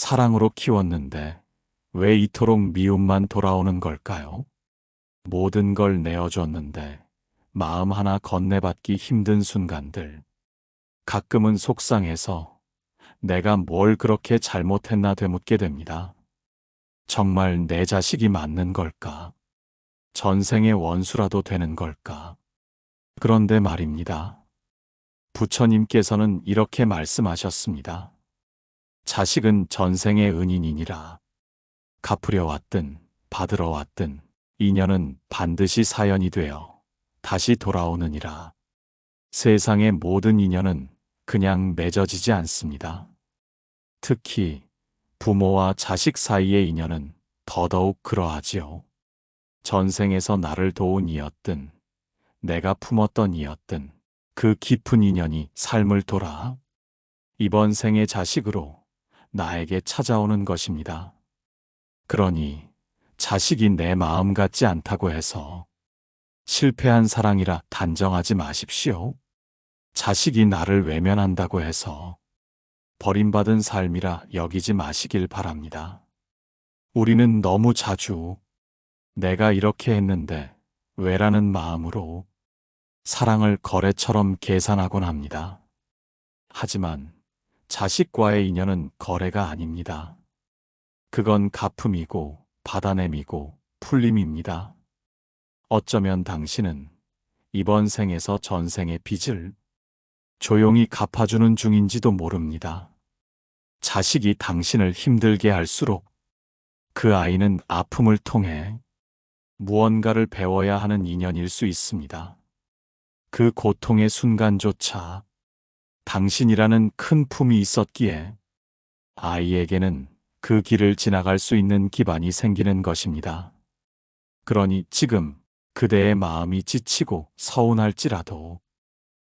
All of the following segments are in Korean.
사랑으로 키웠는데 왜 이토록 미움만 돌아오는 걸까요? 모든 걸 내어줬는데 마음 하나 건네받기 힘든 순간들. 가끔은 속상해서 내가 뭘 그렇게 잘못했나 되묻게 됩니다. 정말 내 자식이 맞는 걸까? 전생의 원수라도 되는 걸까? 그런데 말입니다. 부처님께서는 이렇게 말씀하셨습니다. 자식은 전생의 은인이니라. 갚으려 왔든 받으러 왔든 인연은 반드시 사연이 되어 다시 돌아오느니라. 세상의 모든 인연은 그냥 맺어지지 않습니다. 특히 부모와 자식 사이의 인연은 더더욱 그러하지요. 전생에서 나를 도운 이였든 내가 품었던 이였든 그 깊은 인연이 삶을 돌아 이번 생의 자식으로 나에게 찾아오는 것입니다. 그러니 자식이 내 마음 같지 않다고 해서 실패한 사랑이라 단정하지 마십시오. 자식이 나를 외면한다고 해서 버림받은 삶이라 여기지 마시길 바랍니다. 우리는 너무 자주 내가 이렇게 했는데 왜라는 마음으로 사랑을 거래처럼 계산하곤 합니다. 하지만 자식과의 인연은 거래가 아닙니다. 그건 갚음이고 받아냄이고 풀림입니다. 어쩌면 당신은 이번 생에서 전생의 빚을 조용히 갚아주는 중인지도 모릅니다. 자식이 당신을 힘들게 할수록 그 아이는 아픔을 통해 무언가를 배워야 하는 인연일 수 있습니다. 그 고통의 순간조차 당신이라는 큰 품이 있었기에 아이에게는 그 길을 지나갈 수 있는 기반이 생기는 것입니다. 그러니 지금 그대의 마음이 지치고 서운할지라도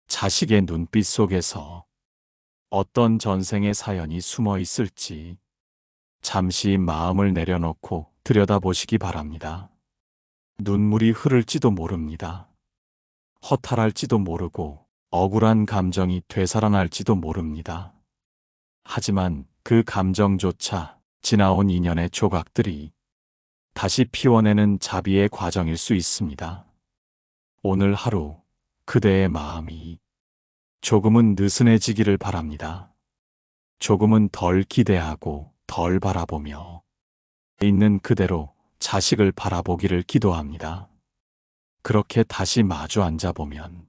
자식의 눈빛 속에서 어떤 전생의 사연이 숨어 있을지 잠시 마음을 내려놓고 들여다보시기 바랍니다. 눈물이 흐를지도 모릅니다. 허탈할지도 모르고 억울한 감정이 되살아날지도 모릅니다. 하지만 그 감정조차 지나온 인연의 조각들이 다시 피워내는 자비의 과정일 수 있습니다. 오늘 하루 그대의 마음이 조금은 느슨해지기를 바랍니다. 조금은 덜 기대하고 덜 바라보며 있는 그대로 자식을 바라보기를 기도합니다. 그렇게 다시 마주 앉아보면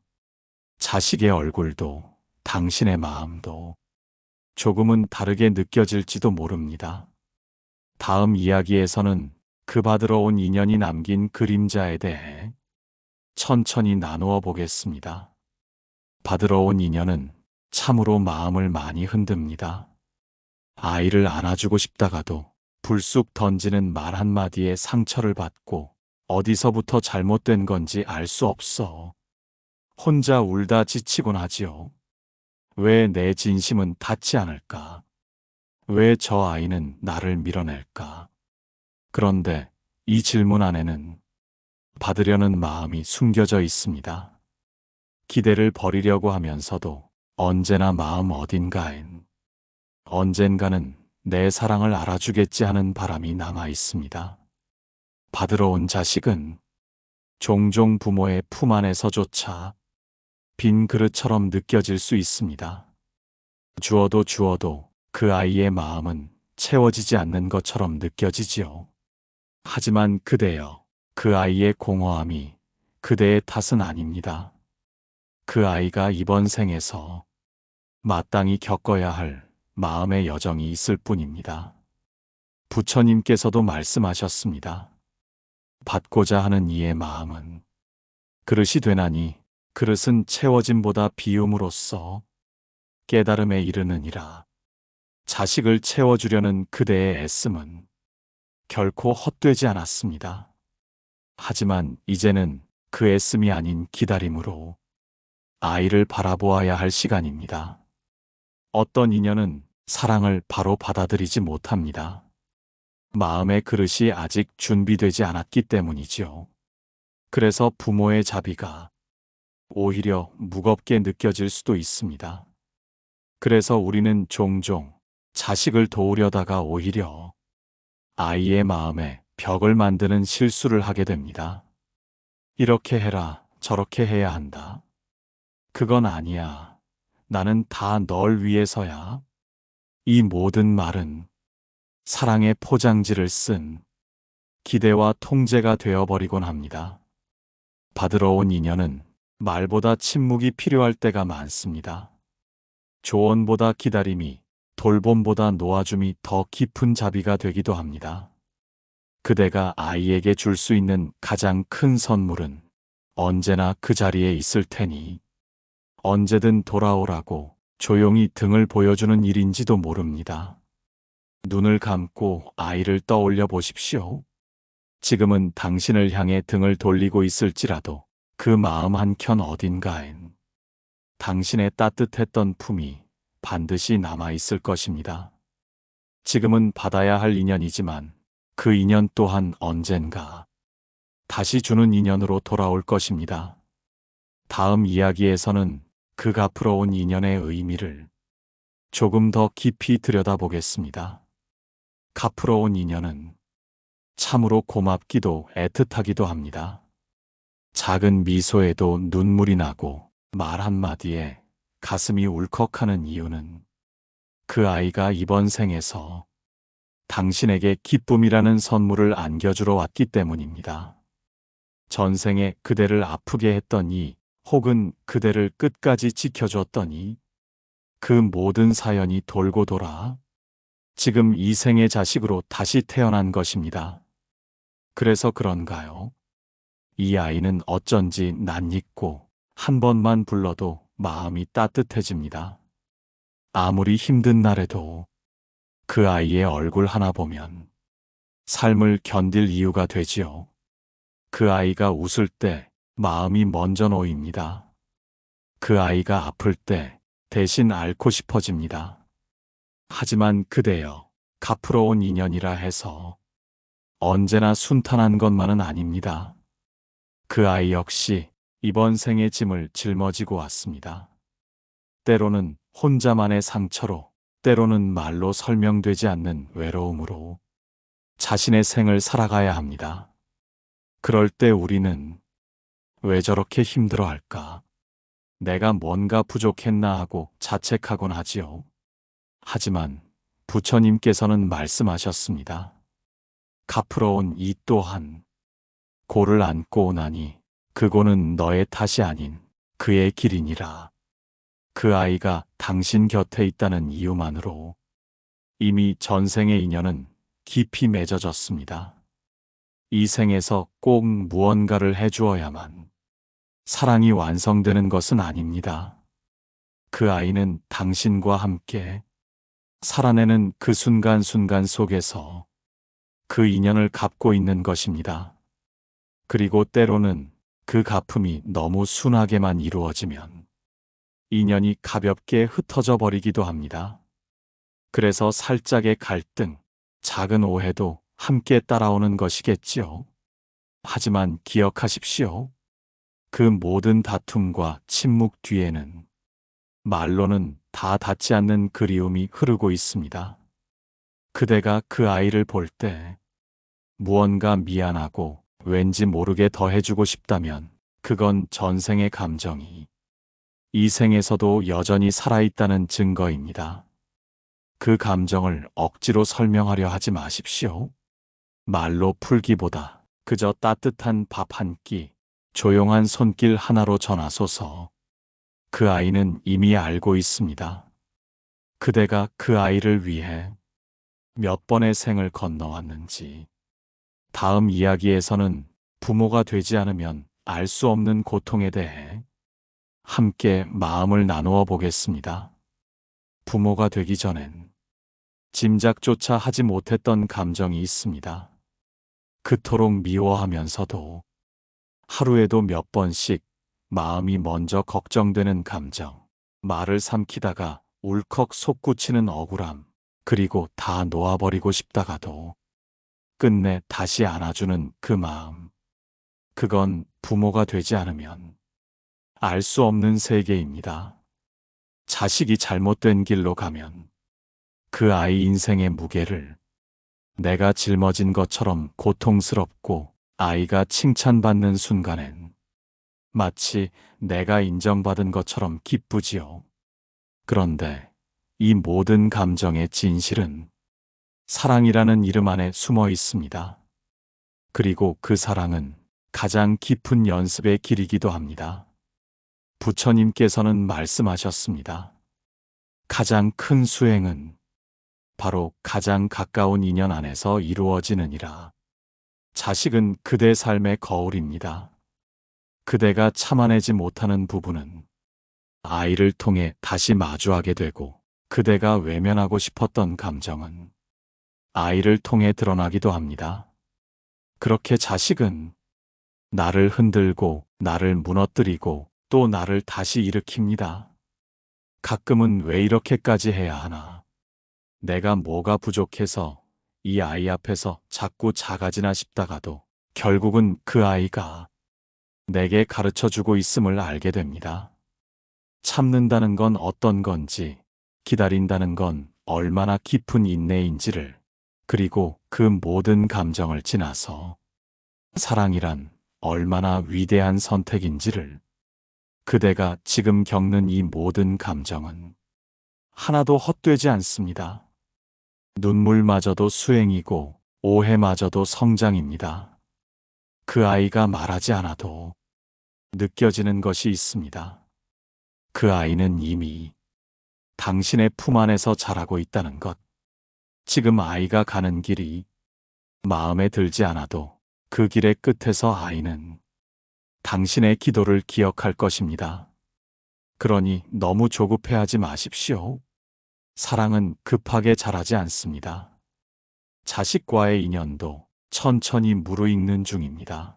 자식의 얼굴도 당신의 마음도 조금은 다르게 느껴질지도 모릅니다. 다음 이야기에서는 그 받으러 온 인연이 남긴 그림자에 대해 천천히 나누어 보겠습니다. 받으러 온 인연은 참으로 마음을 많이 흔듭니다. 아이를 안아주고 싶다가도 불쑥 던지는 말 한마디에 상처를 받고 어디서부터 잘못된 건지 알 수 없어 혼자 울다 지치곤 하지요. 왜 내 진심은 닿지 않을까? 왜 저 아이는 나를 밀어낼까? 그런데 이 질문 안에는 받으려는 마음이 숨겨져 있습니다. 기대를 버리려고 하면서도 언제나 마음 어딘가엔 언젠가는 내 사랑을 알아주겠지 하는 바람이 남아 있습니다. 받으러 온 자식은 종종 부모의 품 안에서조차 빈 그릇처럼 느껴질 수 있습니다. 주어도 주어도 그 아이의 마음은 채워지지 않는 것처럼 느껴지지요. 하지만 그대여, 그 아이의 공허함이 그대의 탓은 아닙니다. 그 아이가 이번 생에서 마땅히 겪어야 할 마음의 여정이 있을 뿐입니다. 부처님께서도 말씀하셨습니다. 받고자 하는 이의 마음은 그릇이 되나니 그릇은 채워짐보다 비움으로써 깨달음에 이르느니라. 자식을 채워주려는 그대의 애씀은 결코 헛되지 않았습니다. 하지만 이제는 그 애씀이 아닌 기다림으로 아이를 바라보아야 할 시간입니다. 어떤 인연은 사랑을 바로 받아들이지 못합니다. 마음의 그릇이 아직 준비되지 않았기 때문이지요. 그래서 부모의 자비가 오히려 무겁게 느껴질 수도 있습니다. 그래서 우리는 종종 자식을 도우려다가 오히려 아이의 마음에 벽을 만드는 실수를 하게 됩니다. 이렇게 해라, 저렇게 해야 한다. 그건 아니야. 나는 다 널 위해서야. 이 모든 말은 사랑의 포장지를 쓴 기대와 통제가 되어버리곤 합니다. 받으러 온 인연은 말보다 침묵이 필요할 때가 많습니다. 조언보다 기다림이, 돌봄보다 놓아줌이 더 깊은 자비가 되기도 합니다. 그대가 아이에게 줄 수 있는 가장 큰 선물은 언제나 그 자리에 있을 테니 언제든 돌아오라고 조용히 등을 보여주는 일인지도 모릅니다. 눈을 감고 아이를 떠올려 보십시오. 지금은 당신을 향해 등을 돌리고 있을지라도 그 마음 한켠 어딘가엔 당신의 따뜻했던 품이 반드시 남아있을 것입니다. 지금은 받아야 할 인연이지만 그 인연 또한 언젠가 다시 주는 인연으로 돌아올 것입니다. 다음 이야기에서는 그 갚으러 온 인연의 의미를 조금 더 깊이 들여다보겠습니다. 갚으러 온 인연은 참으로 고맙기도 애틋하기도 합니다. 작은 미소에도 눈물이 나고 말 한마디에 가슴이 울컥하는 이유는 그 아이가 이번 생에서 당신에게 기쁨이라는 선물을 안겨주러 왔기 때문입니다. 전생에 그대를 아프게 했더니 혹은 그대를 끝까지 지켜줬더니 그 모든 사연이 돌고 돌아 지금 이 생의 자식으로 다시 태어난 것입니다. 그래서 그런가요? 이 아이는 어쩐지 낯익고 한 번만 불러도 마음이 따뜻해집니다. 아무리 힘든 날에도 그 아이의 얼굴 하나 보면 삶을 견딜 이유가 되지요. 그 아이가 웃을 때 마음이 먼저 놓입니다. 그 아이가 아플 때 대신 앓고 싶어집니다. 하지만 그대여, 갚으러 온 인연이라 해서 언제나 순탄한 것만은 아닙니다. 그 아이 역시 이번 생의 짐을 짊어지고 왔습니다. 때로는 혼자만의 상처로, 때로는 말로 설명되지 않는 외로움으로 자신의 생을 살아가야 합니다. 그럴 때 우리는 왜 저렇게 힘들어할까? 내가 뭔가 부족했나 하고 자책하곤 하지요. 하지만 부처님께서는 말씀하셨습니다. 갚으러 온 이 또한 고를 안고 오나니 그 고는 너의 탓이 아닌 그의 길이니라. 그 아이가 당신 곁에 있다는 이유만으로 이미 전생의 인연은 깊이 맺어졌습니다. 이 생에서 꼭 무언가를 해주어야만 사랑이 완성되는 것은 아닙니다. 그 아이는 당신과 함께 살아내는 그 순간순간 속에서 그 인연을 갚고 있는 것입니다. 그리고 때로는 그 갚음이 너무 순하게만 이루어지면 인연이 가볍게 흩어져 버리기도 합니다. 그래서 살짝의 갈등, 작은 오해도 함께 따라오는 것이겠지요. 하지만 기억하십시오. 그 모든 다툼과 침묵 뒤에는 말로는 다 닿지 않는 그리움이 흐르고 있습니다. 그대가 그 아이를 볼 때 무언가 미안하고 왠지 모르게 더해주고 싶다면 그건 전생의 감정이 이 생에서도 여전히 살아있다는 증거입니다. 그 감정을 억지로 설명하려 하지 마십시오. 말로 풀기보다 그저 따뜻한 밥 한 끼, 조용한 손길 하나로 전하소서. 그 아이는 이미 알고 있습니다. 그대가 그 아이를 위해 몇 번의 생을 건너왔는지. 다음 이야기에서는 부모가 되지 않으면 알 수 없는 고통에 대해 함께 마음을 나누어 보겠습니다. 부모가 되기 전엔 짐작조차 하지 못했던 감정이 있습니다. 그토록 미워하면서도 하루에도 몇 번씩 마음이 먼저 걱정되는 감정, 말을 삼키다가 울컥 솟구치는 억울함, 그리고 다 놓아버리고 싶다가도 끝내 다시 안아주는 그 마음. 그건 부모가 되지 않으면 알 수 없는 세계입니다. 자식이 잘못된 길로 가면 그 아이 인생의 무게를 내가 짊어진 것처럼 고통스럽고, 아이가 칭찬받는 순간엔 마치 내가 인정받은 것처럼 기쁘지요. 그런데 이 모든 감정의 진실은 사랑이라는 이름 안에 숨어 있습니다. 그리고 그 사랑은 가장 깊은 연습의 길이기도 합니다. 부처님께서는 말씀하셨습니다. 가장 큰 수행은 바로 가장 가까운 인연 안에서 이루어지느니라. 자식은 그대 삶의 거울입니다. 그대가 참아내지 못하는 부분은 아이를 통해 다시 마주하게 되고, 그대가 외면하고 싶었던 감정은 아이를 통해 드러나기도 합니다. 그렇게 자식은 나를 흔들고, 나를 무너뜨리고, 또 나를 다시 일으킵니다. 가끔은 왜 이렇게까지 해야 하나? 내가 뭐가 부족해서 이 아이 앞에서 자꾸 작아지나 싶다가도 결국은 그 아이가 내게 가르쳐주고 있음을 알게 됩니다. 참는다는 건 어떤 건지, 기다린다는 건 얼마나 깊은 인내인지를, 그리고 그 모든 감정을 지나서 사랑이란 얼마나 위대한 선택인지를, 그대가 지금 겪는 이 모든 감정은 하나도 헛되지 않습니다. 눈물마저도 수행이고, 오해마저도 성장입니다. 그 아이가 말하지 않아도 느껴지는 것이 있습니다. 그 아이는 이미 당신의 품 안에서 자라고 있다는 것. 지금 아이가 가는 길이 마음에 들지 않아도 그 길의 끝에서 아이는 당신의 기도를 기억할 것입니다. 그러니 너무 조급해하지 마십시오. 사랑은 급하게 자라지 않습니다. 자식과의 인연도 천천히 무르익는 중입니다.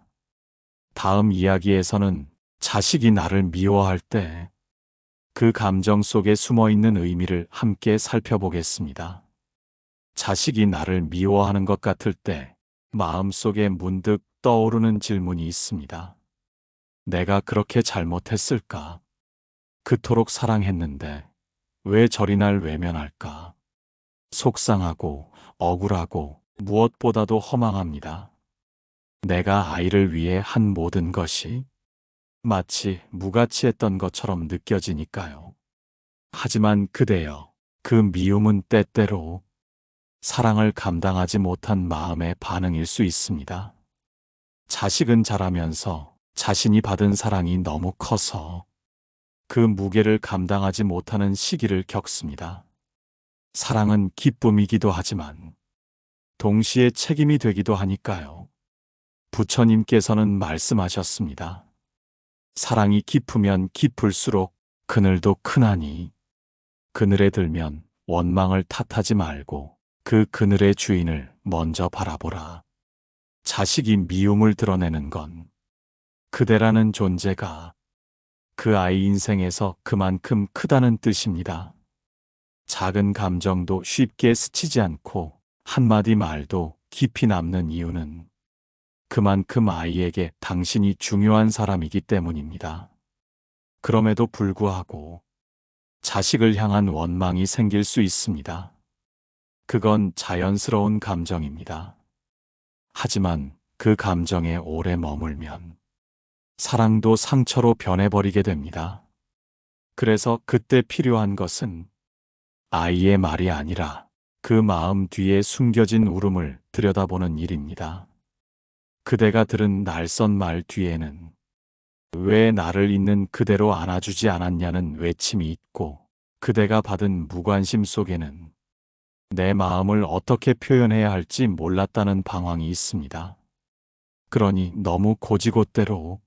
다음 이야기에서는 자식이 나를 미워할 때 그 감정 속에 숨어 있는 의미를 함께 살펴보겠습니다. 자식이 나를 미워하는 것 같을 때 마음속에 문득 떠오르는 질문이 있습니다. 내가 그렇게 잘못했을까? 그토록 사랑했는데 왜 저리 날 외면할까? 속상하고 억울하고 무엇보다도 허망합니다. 내가 아이를 위해 한 모든 것이 마치 무가치했던 것처럼 느껴지니까요. 하지만 그대여, 그 미움은 때때로 사랑을 감당하지 못한 마음의 반응일 수 있습니다. 자식은 자라면서 자신이 받은 사랑이 너무 커서 그 무게를 감당하지 못하는 시기를 겪습니다. 사랑은 기쁨이기도 하지만 동시에 책임이 되기도 하니까요. 부처님께서는 말씀하셨습니다. 사랑이 깊으면 깊을수록 그늘도 크나니, 그늘에 들면 원망을 탓하지 말고 그 그늘의 주인을 먼저 바라보라. 자식이 미움을 드러내는 건 그대라는 존재가 그 아이 인생에서 그만큼 크다는 뜻입니다. 작은 감정도 쉽게 스치지 않고 한마디 말도 깊이 남는 이유는 그만큼 아이에게 당신이 중요한 사람이기 때문입니다. 그럼에도 불구하고 자식을 향한 원망이 생길 수 있습니다. 그건 자연스러운 감정입니다. 하지만 그 감정에 오래 머물면 사랑도 상처로 변해버리게 됩니다. 그래서 그때 필요한 것은 아이의 말이 아니라 그 마음 뒤에 숨겨진 울음을 들여다보는 일입니다. 그대가 들은 날선 말 뒤에는 왜 나를 있는 그대로 안아주지 않았냐는 외침이 있고, 그대가 받은 무관심 속에는 내 마음을 어떻게 표현해야 할지 몰랐다는 방황이 있습니다. 그러니 너무 고지곳대로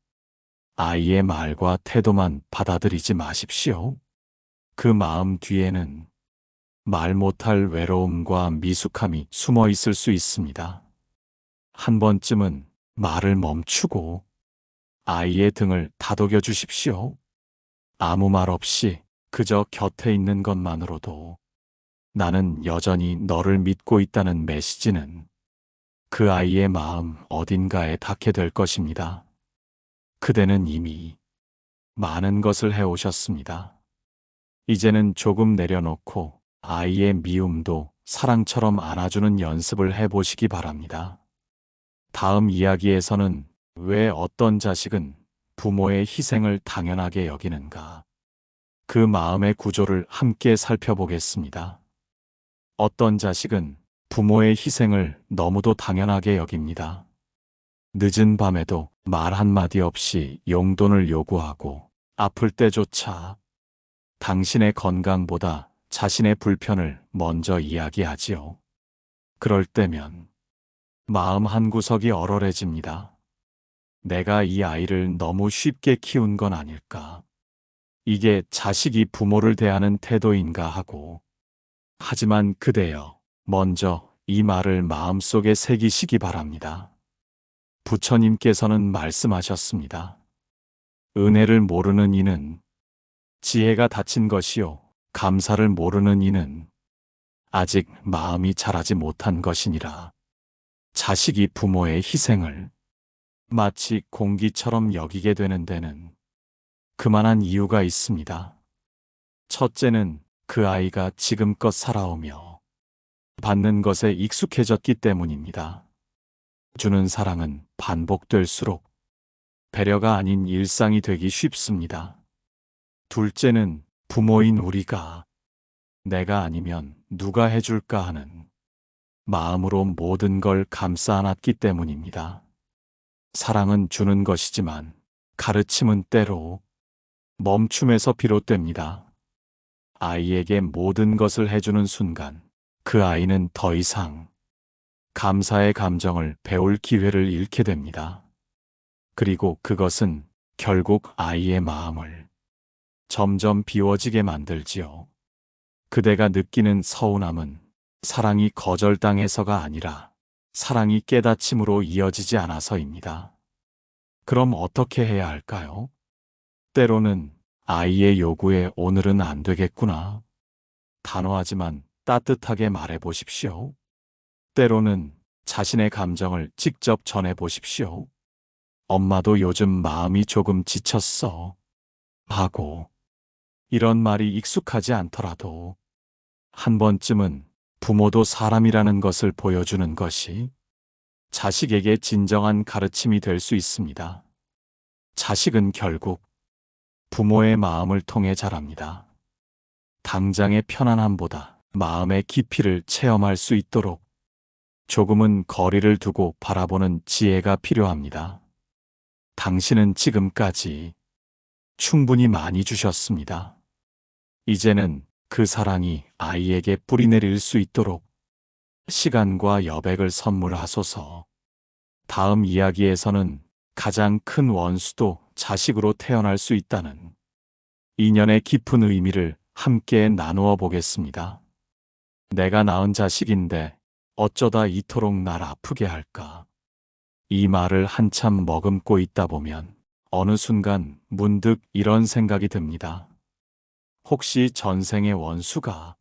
아이의 말과 태도만 받아들이지 마십시오. 그 마음 뒤에는 말 못할 외로움과 미숙함이 숨어 있을 수 있습니다. 한 번쯤은 말을 멈추고 아이의 등을 다독여 주십시오. 아무 말 없이 그저 곁에 있는 것만으로도 나는 여전히 너를 믿고 있다는 메시지는 그 아이의 마음 어딘가에 닿게 될 것입니다. 그대는 이미 많은 것을 해오셨습니다. 이제는 조금 내려놓고 아이의 미움도 사랑처럼 안아주는 연습을 해보시기 바랍니다. 다음 이야기에서는 왜 어떤 자식은 부모의 희생을 당연하게 여기는가? 그 마음의 구조를 함께 살펴보겠습니다. 어떤 자식은 부모의 희생을 너무도 당연하게 여깁니다. 늦은 밤에도 말 한마디 없이 용돈을 요구하고 아플 때조차 당신의 건강보다 자신의 불편을 먼저 이야기하지요. 그럴 때면 마음 한구석이 얼얼해집니다. 내가 이 아이를 너무 쉽게 키운 건 아닐까? 이게 자식이 부모를 대하는 태도인가 하고. 하지만 그대여, 먼저 이 말을 마음속에 새기시기 바랍니다. 부처님께서는 말씀하셨습니다. 은혜를 모르는 이는 지혜가 닫힌 것이요, 감사를 모르는 이는 아직 마음이 자라지 못한 것이니라. 자식이 부모의 희생을 마치 공기처럼 여기게 되는 데는 그만한 이유가 있습니다. 첫째는 그 아이가 지금껏 살아오며 받는 것에 익숙해졌기 때문입니다. 주는 사랑은 반복될수록 배려가 아닌 일상이 되기 쉽습니다. 둘째는 부모인 우리가 내가 아니면 누가 해줄까 하는 마음으로 모든 걸 감싸 안았기 때문입니다. 사랑은 주는 것이지만 가르침은 때로 멈춤에서 비롯됩니다. 아이에게 모든 것을 해주는 순간 그 아이는 더 이상 감사의 감정을 배울 기회를 잃게 됩니다. 그리고 그것은 결국 아이의 마음을 점점 비워지게 만들지요. 그대가 느끼는 서운함은 사랑이 거절당해서가 아니라 사랑이 깨닫힘으로 이어지지 않아서입니다. 그럼 어떻게 해야 할까요? 때로는 아이의 요구에 오늘은 안 되겠구나. 단호하지만 따뜻하게 말해 보십시오. 때로는 자신의 감정을 직접 전해 보십시오. 엄마도 요즘 마음이 조금 지쳤어. 하고. 이런 말이 익숙하지 않더라도 한 번쯤은 부모도 사람이라는 것을 보여주는 것이 자식에게 진정한 가르침이 될 수 있습니다. 자식은 결국 부모의 마음을 통해 자랍니다. 당장의 편안함보다 마음의 깊이를 체험할 수 있도록 조금은 거리를 두고 바라보는 지혜가 필요합니다. 당신은 지금까지 충분히 많이 주셨습니다. 이제는 그 사랑이 아이에게 뿌리내릴 수 있도록 시간과 여백을 선물하소서. 다음 이야기에서는 가장 큰 원수도 자식으로 태어날 수 있다는 인연의 깊은 의미를 함께 나누어 보겠습니다. 내가 낳은 자식인데 어쩌다 이토록 날 아프게 할까? 이 말을 한참 머금고 있다 보면 어느 순간 문득 이런 생각이 듭니다. 혹시 전생의 원수가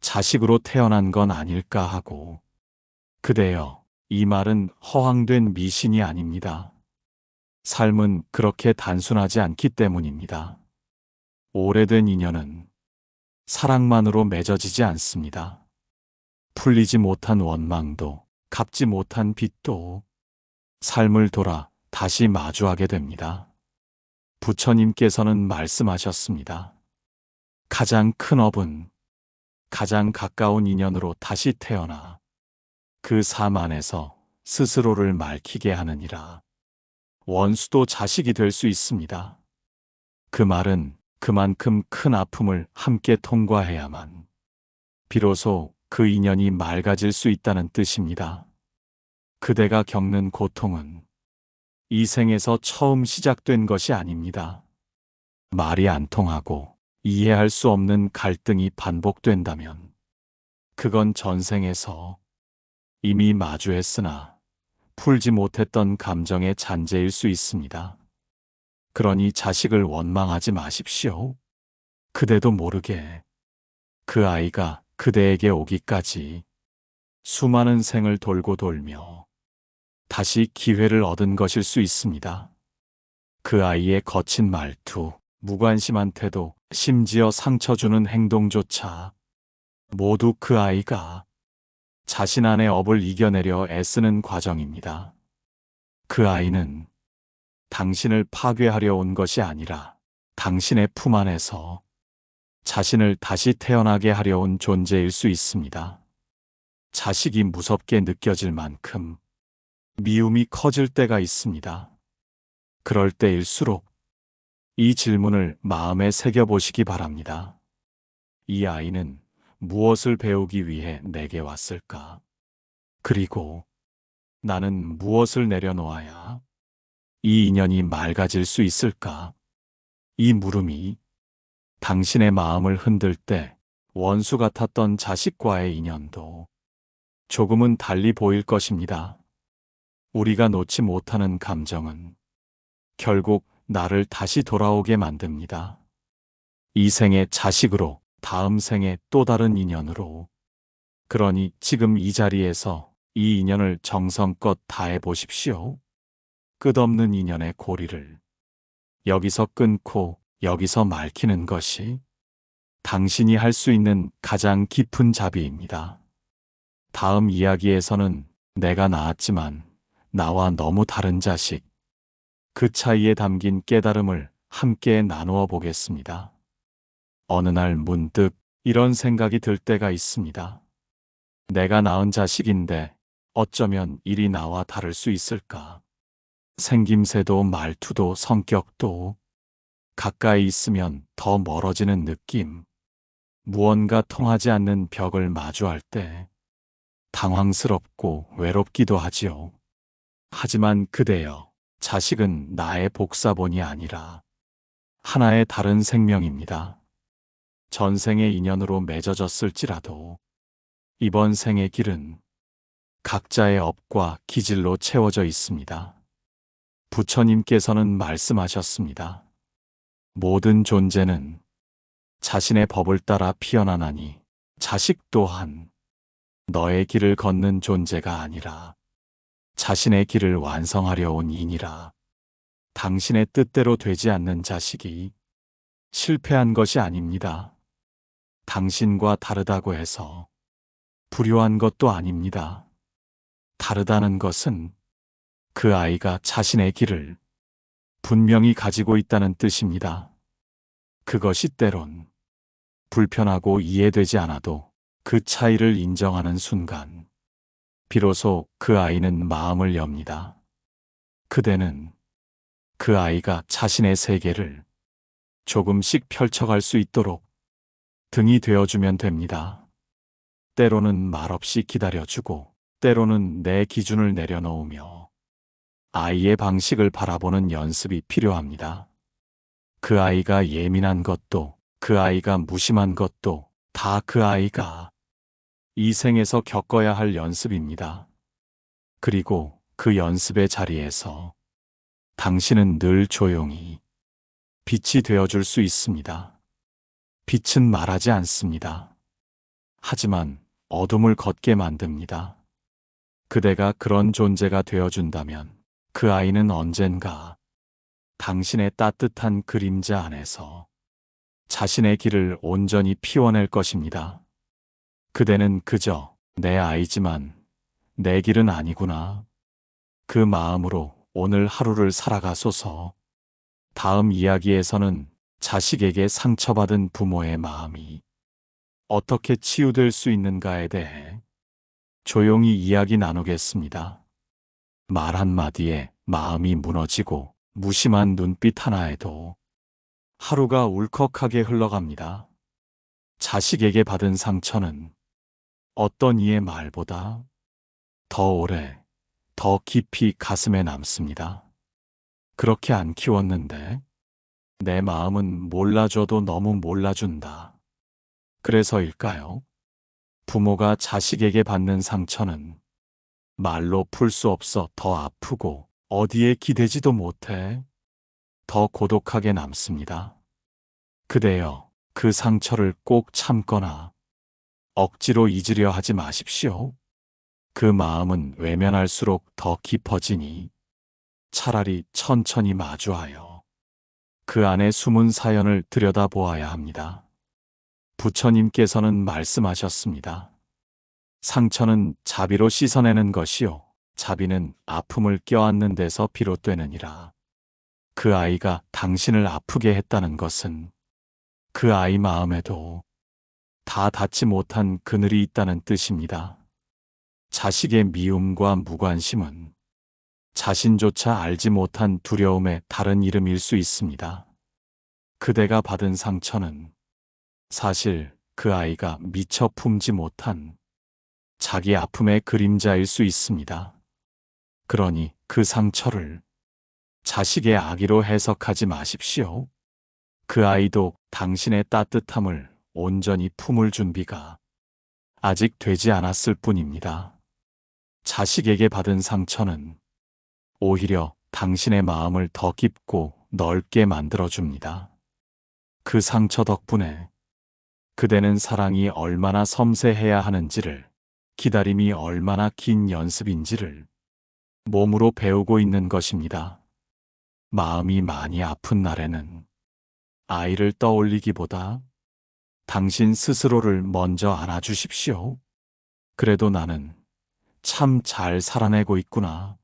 자식으로 태어난 건 아닐까 하고. 그대여, 이 말은 허황된 미신이 아닙니다. 삶은 그렇게 단순하지 않기 때문입니다. 오래된 인연은 사랑만으로 맺어지지 않습니다. 풀리지 못한 원망도, 갚지 못한 빚도 삶을 돌아 다시 마주하게 됩니다. 부처님께서는 말씀하셨습니다. 가장 큰 업은 가장 가까운 인연으로 다시 태어나 그 삶 안에서 스스로를 밝히게 하느니라. 원수도 자식이 될 수 있습니다. 그 말은 그만큼 큰 아픔을 함께 통과해야만 비로소 그 인연이 맑아질 수 있다는 뜻입니다. 그대가 겪는 고통은 이 생에서 처음 시작된 것이 아닙니다. 말이 안 통하고 이해할 수 없는 갈등이 반복된다면 그건 전생에서 이미 마주했으나 풀지 못했던 감정의 잔재일 수 있습니다. 그러니 자식을 원망하지 마십시오. 그대도 모르게 그 아이가 그대에게 오기까지 수많은 생을 돌고 돌며 다시 기회를 얻은 것일 수 있습니다. 그 아이의 거친 말투, 무관심한 태도, 심지어 상처 주는 행동조차 모두 그 아이가 자신 안의 업을 이겨내려 애쓰는 과정입니다. 그 아이는 당신을 파괴하려 온 것이 아니라 당신의 품 안에서 자신을 다시 태어나게 하려 온 존재일 수 있습니다. 자식이 무섭게 느껴질 만큼 미움이 커질 때가 있습니다. 그럴 때일수록 이 질문을 마음에 새겨보시기 바랍니다. 이 아이는 무엇을 배우기 위해 내게 왔을까? 그리고 나는 무엇을 내려놓아야 이 인연이 맑아질 수 있을까? 이 물음이 당신의 마음을 흔들 때 원수 같았던 자식과의 인연도 조금은 달리 보일 것입니다. 우리가 놓지 못하는 감정은 결국 나를 다시 돌아오게 만듭니다. 이 생의 자식으로, 다음 생에 또 다른 인연으로. 그러니 지금 이 자리에서 이 인연을 정성껏 다해 보십시오. 끝없는 인연의 고리를 여기서 끊고 여기서 맑히는 것이 당신이 할 수 있는 가장 깊은 자비입니다. 다음 이야기에서는 내가 낳았지만 나와 너무 다른 자식, 그 차이에 담긴 깨달음을 함께 나누어 보겠습니다. 어느 날 문득 이런 생각이 들 때가 있습니다. 내가 낳은 자식인데 어쩌면 일이 나와 다를 수 있을까? 생김새도 말투도 성격도 가까이 있으면 더 멀어지는 느낌. 무언가 통하지 않는 벽을 마주할 때 당황스럽고 외롭기도 하지요. 하지만 그대여, 자식은 나의 복사본이 아니라 하나의 다른 생명입니다. 전생의 인연으로 맺어졌을지라도 이번 생의 길은 각자의 업과 기질로 채워져 있습니다. 부처님께서는 말씀하셨습니다. 모든 존재는 자신의 법을 따라 피어나나니 자식 또한 너의 길을 걷는 존재가 아니라 자신의 길을 완성하려 온 인이라. 당신의 뜻대로 되지 않는 자식이 실패한 것이 아닙니다. 당신과 다르다고 해서 불효한 것도 아닙니다. 다르다는 것은 그 아이가 자신의 길을 분명히 가지고 있다는 뜻입니다. 그것이 때론 불편하고 이해되지 않아도 그 차이를 인정하는 순간 비로소 그 아이는 마음을 엽니다. 그대는 그 아이가 자신의 세계를 조금씩 펼쳐갈 수 있도록 등이 되어주면 됩니다. 때로는 말없이 기다려주고 때로는 내 기준을 내려놓으며 아이의 방식을 바라보는 연습이 필요합니다. 그 아이가 예민한 것도, 그 아이가 무심한 것도 다 그 아이가 이 생에서 겪어야 할 연습입니다. 그리고 그 연습의 자리에서 당신은 늘 조용히 빛이 되어줄 수 있습니다. 빛은 말하지 않습니다. 하지만 어둠을 걷게 만듭니다. 그대가 그런 존재가 되어준다면 그 아이는 언젠가 당신의 따뜻한 그림자 안에서 자신의 길을 온전히 피워낼 것입니다. 그대는 그저 내 아이지만 내 길은 아니구나. 그 마음으로 오늘 하루를 살아가소서. 다음 이야기에서는 자식에게 상처받은 부모의 마음이 어떻게 치유될 수 있는가에 대해 조용히 이야기 나누겠습니다. 말 한마디에 마음이 무너지고 무심한 눈빛 하나에도 하루가 울컥하게 흘러갑니다. 자식에게 받은 상처는 어떤 이의 말보다 더 오래, 더 깊이 가슴에 남습니다. 그렇게 안 키웠는데 내 마음은 몰라줘도 너무 몰라준다. 그래서일까요? 부모가 자식에게 받는 상처는 말로 풀 수 없어 더 아프고 어디에 기대지도 못해 더 고독하게 남습니다. 그대여, 그 상처를 꼭 참거나 억지로 잊으려 하지 마십시오. 그 마음은 외면할수록 더 깊어지니 차라리 천천히 마주하여 그 안에 숨은 사연을 들여다보아야 합니다. 부처님께서는 말씀하셨습니다. 상처는 자비로 씻어내는 것이요, 자비는 아픔을 껴안는 데서 비롯되느니라. 그 아이가 당신을 아프게 했다는 것은 그 아이 마음에도 다 닿지 못한 그늘이 있다는 뜻입니다. 자식의 미움과 무관심은 자신조차 알지 못한 두려움의 다른 이름일 수 있습니다. 그대가 받은 상처는 사실 그 아이가 미처 품지 못한 자기 아픔의 그림자일 수 있습니다. 그러니 그 상처를 자식의 악의로 해석하지 마십시오. 그 아이도 당신의 따뜻함을 온전히 품을 준비가 아직 되지 않았을 뿐입니다. 자식에게 받은 상처는 오히려 당신의 마음을 더 깊고 넓게 만들어줍니다. 그 상처 덕분에 그대는 사랑이 얼마나 섬세해야 하는지를, 기다림이 얼마나 긴 연습인지를 몸으로 배우고 있는 것입니다. 마음이 많이 아픈 날에는 아이를 떠올리기보다 당신 스스로를 먼저 안아주십시오. 그래도 나는 참 잘 살아내고 있구나.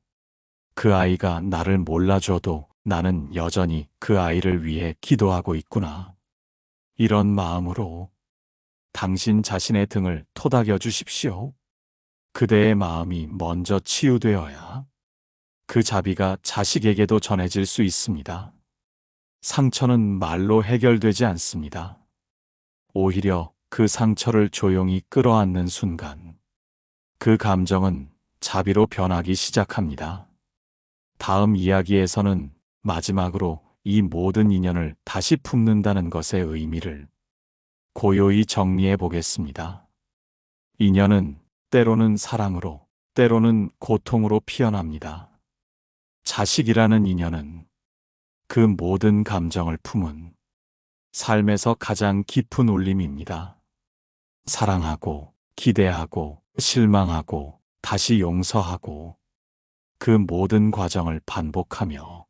그 아이가 나를 몰라줘도 나는 여전히 그 아이를 위해 기도하고 있구나. 이런 마음으로 당신 자신의 등을 토닥여 주십시오. 그대의 마음이 먼저 치유되어야 그 자비가 자식에게도 전해질 수 있습니다. 상처는 말로 해결되지 않습니다. 오히려 그 상처를 조용히 끌어안는 순간 그 감정은 자비로 변하기 시작합니다. 다음 이야기에서는 마지막으로 이 모든 인연을 다시 품는다는 것의 의미를 고요히 정리해 보겠습니다. 인연은 때로는 사랑으로, 때로는 고통으로 피어납니다. 자식이라는 인연은 그 모든 감정을 품은 삶에서 가장 깊은 울림입니다. 사랑하고, 기대하고, 실망하고, 다시 용서하고, 그 모든 과정을 반복하며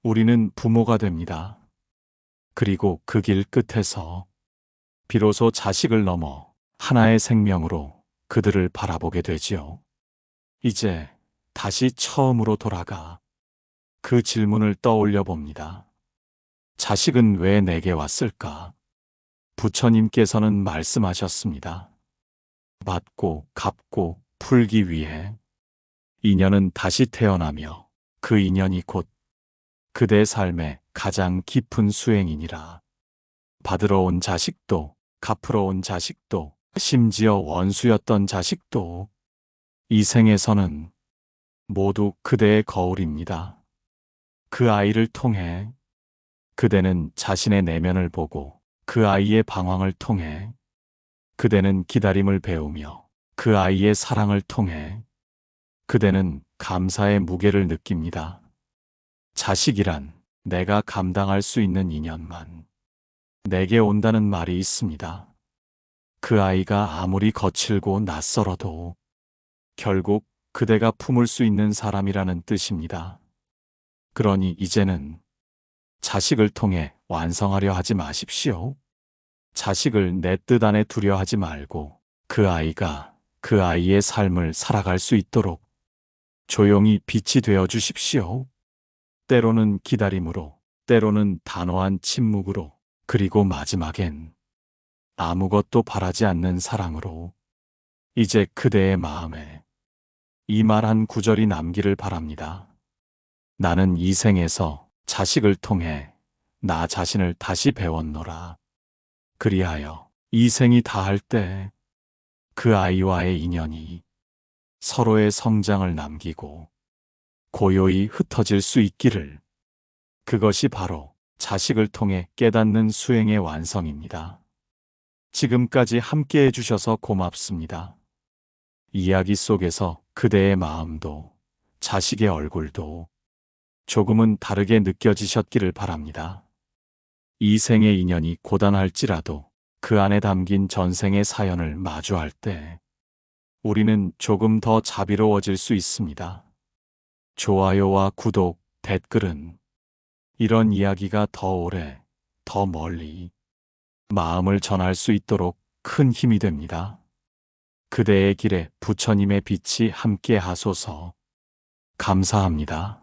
우리는 부모가 됩니다. 그리고 그 길 끝에서 비로소 자식을 넘어 하나의 생명으로 그들을 바라보게 되지요. 이제 다시 처음으로 돌아가 그 질문을 떠올려 봅니다. 자식은 왜 내게 왔을까? 부처님께서는 말씀하셨습니다. 받고, 갚고, 풀기 위해 인연은 다시 태어나며 그 인연이 곧 그대 삶의 가장 깊은 수행이니라. 받으러 온 자식도, 갚으러 온 자식도, 심지어 원수였던 자식도 이 생에서는 모두 그대의 거울입니다. 그 아이를 통해 그대는 자신의 내면을 보고, 그 아이의 방황을 통해 그대는 기다림을 배우며, 그 아이의 사랑을 통해 그대는 감사의 무게를 느낍니다. 자식이란 내가 감당할 수 있는 인연만 내게 온다는 말이 있습니다. 그 아이가 아무리 거칠고 낯설어도 결국 그대가 품을 수 있는 사람이라는 뜻입니다. 그러니 이제는 자식을 통해 완성하려 하지 마십시오. 자식을 내 뜻 안에 두려 하지 말고 그 아이가 그 아이의 삶을 살아갈 수 있도록 조용히 빛이 되어 주십시오. 때로는 기다림으로, 때로는 단호한 침묵으로, 그리고 마지막엔 아무것도 바라지 않는 사랑으로 이제 그대의 마음에 이 말 한 구절이 남기를 바랍니다. 나는 이 생에서 자식을 통해 나 자신을 다시 배웠노라. 그리하여 이 생이 다할 때 그 아이와의 인연이 서로의 성장을 남기고 고요히 흩어질 수 있기를. 그것이 바로 자식을 통해 깨닫는 수행의 완성입니다. 지금까지 함께 해주셔서 고맙습니다. 이야기 속에서 그대의 마음도 자식의 얼굴도 조금은 다르게 느껴지셨기를 바랍니다. 이 생의 인연이 고단할지라도 그 안에 담긴 전생의 사연을 마주할 때 우리는 조금 더 자비로워질 수 있습니다. 좋아요와 구독, 댓글은 이런 이야기가 더 오래, 더 멀리 마음을 전할 수 있도록 큰 힘이 됩니다. 그대의 길에 부처님의 빛이 함께 하소서. 감사합니다.